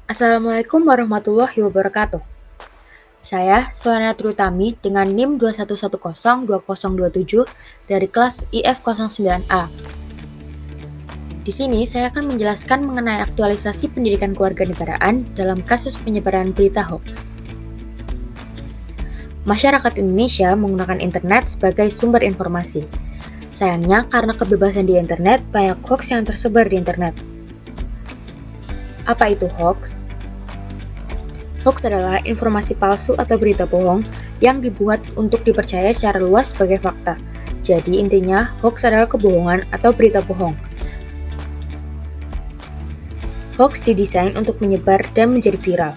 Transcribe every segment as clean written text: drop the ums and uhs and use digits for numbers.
Assalamualaikum warahmatullahi wabarakatuh. Saya, Suwana Trutami dengan NIM 211020027 dari kelas IF09A. Di sini saya akan menjelaskan mengenai aktualisasi pendidikan kewarganegaraan dalam kasus penyebaran berita hoax. Masyarakat Indonesia menggunakan internet sebagai sumber informasi. Sayangnya, karena kebebasan di internet, banyak hoax yang tersebar di internet. Apa itu hoax? Hoax adalah informasi palsu atau berita bohong yang dibuat untuk dipercaya secara luas sebagai fakta. Jadi intinya, hoax adalah kebohongan atau berita bohong. Hoax didesain untuk menyebar dan menjadi viral.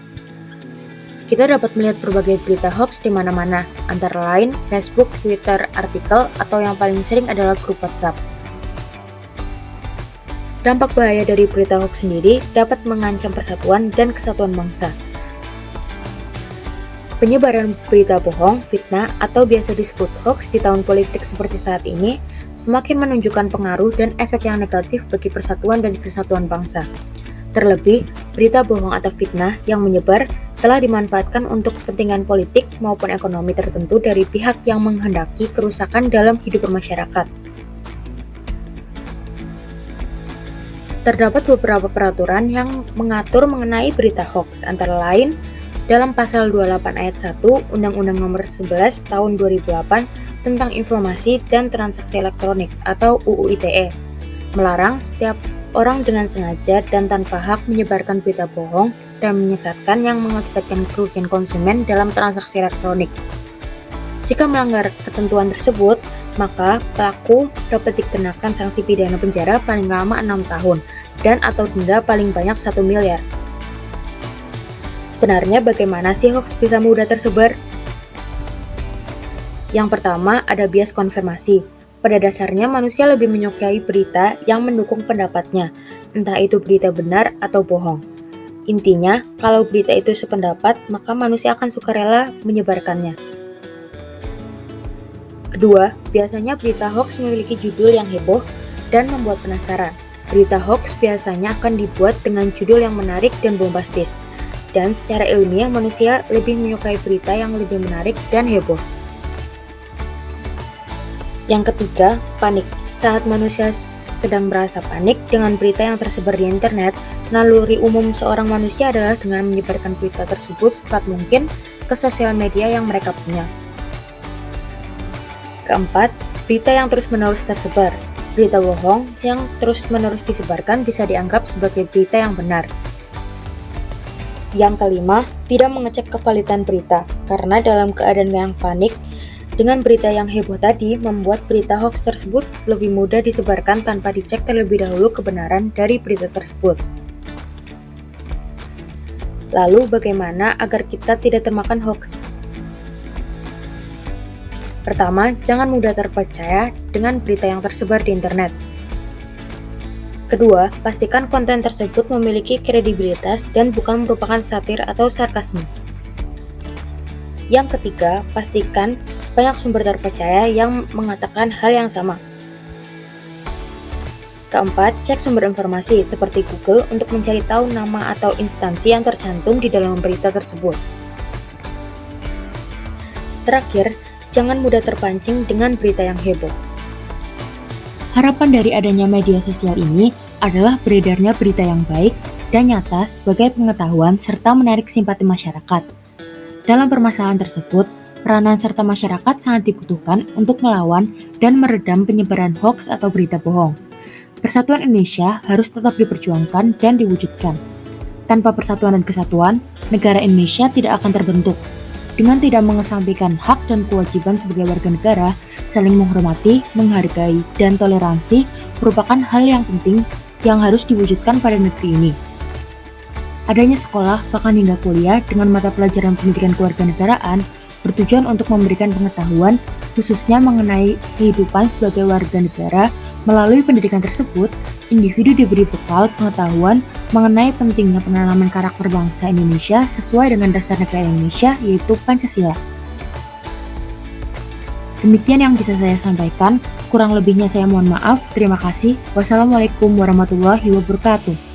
Kita dapat melihat berbagai berita hoax di mana-mana, antara lain Facebook, Twitter, artikel, atau yang paling sering adalah grup WhatsApp. Dampak bahaya dari berita hoax sendiri dapat mengancam persatuan dan kesatuan bangsa. Penyebaran berita bohong, fitnah, atau biasa disebut hoax di tahun politik seperti saat ini semakin menunjukkan pengaruh dan efek yang negatif bagi persatuan dan kesatuan bangsa. Terlebih, berita bohong atau fitnah yang menyebar telah dimanfaatkan untuk kepentingan politik maupun ekonomi tertentu dari pihak yang menghendaki kerusakan dalam hidup bermasyarakat. Terdapat beberapa peraturan yang mengatur mengenai berita hoax, antara lain dalam Pasal 28 Ayat 1 Undang-Undang Nomor 11 Tahun 2008 tentang Informasi dan Transaksi Elektronik atau UU ITE, melarang setiap orang dengan sengaja dan tanpa hak menyebarkan berita bohong dan menyesatkan yang mengakibatkan kerugian konsumen dalam transaksi elektronik. Jika melanggar ketentuan tersebut, maka pelaku dapat dikenakan sanksi pidana penjara paling lama 6 tahun dan atau denda paling banyak 1 miliar. Sebenarnya bagaimana sih hoax bisa mudah tersebar? Yang pertama, ada bias konfirmasi. Pada dasarnya manusia lebih menyukai berita yang mendukung pendapatnya, entah itu berita benar atau bohong. Intinya, kalau berita itu sependapat, maka manusia akan sukarela menyebarkannya. Kedua, biasanya berita hoax memiliki judul yang heboh dan membuat penasaran. Berita hoax biasanya akan dibuat dengan judul yang menarik dan bombastis. Dan secara ilmiah, manusia lebih menyukai berita yang lebih menarik dan heboh. Yang ketiga, panik. Saat manusia sedang merasa panik dengan berita yang tersebar di internet, naluri umum seorang manusia adalah dengan menyebarkan berita tersebut secepat mungkin ke sosial media yang mereka punya. Keempat, berita yang terus-menerus tersebar. Berita bohong yang terus-menerus disebarkan bisa dianggap sebagai berita yang benar. Yang kelima, tidak mengecek kevalidan berita, karena dalam keadaan yang panik, dengan berita yang heboh tadi membuat berita hoax tersebut lebih mudah disebarkan tanpa dicek terlebih dahulu kebenaran dari berita tersebut. Lalu bagaimana agar kita tidak termakan hoax? Pertama, jangan mudah terpercaya dengan berita yang tersebar di internet. Kedua, pastikan konten tersebut memiliki kredibilitas dan bukan merupakan satir atau sarkasme. Yang ketiga, pastikan banyak sumber terpercaya yang mengatakan hal yang sama. Keempat, cek sumber informasi seperti Google untuk mencari tahu nama atau instansi yang tercantum di dalam berita tersebut. Terakhir, jangan mudah terpancing dengan berita yang heboh. Harapan dari adanya media sosial ini adalah beredarnya berita yang baik dan nyata sebagai pengetahuan serta menarik simpati masyarakat. Dalam permasalahan tersebut, peranan serta masyarakat sangat dibutuhkan untuk melawan dan meredam penyebaran hoax atau berita bohong. Persatuan Indonesia harus tetap diperjuangkan dan diwujudkan. Tanpa persatuan dan kesatuan, negara Indonesia tidak akan terbentuk. Dengan tidak mengesampingkan hak dan kewajiban sebagai warga negara, saling menghormati, menghargai, dan toleransi merupakan hal yang penting yang harus diwujudkan pada negeri ini. Adanya sekolah, bahkan hingga kuliah dengan mata pelajaran pendidikan kewarganegaraan bertujuan untuk memberikan pengetahuan khususnya mengenai kehidupan sebagai warga negara. Melalui pendidikan tersebut, individu diberi bekal pengetahuan mengenai pentingnya penanaman karakter bangsa Indonesia sesuai dengan dasar negara Indonesia, yaitu Pancasila. Demikian yang bisa saya sampaikan, kurang lebihnya saya mohon maaf. Terima kasih. Wassalamualaikum warahmatullahi wabarakatuh.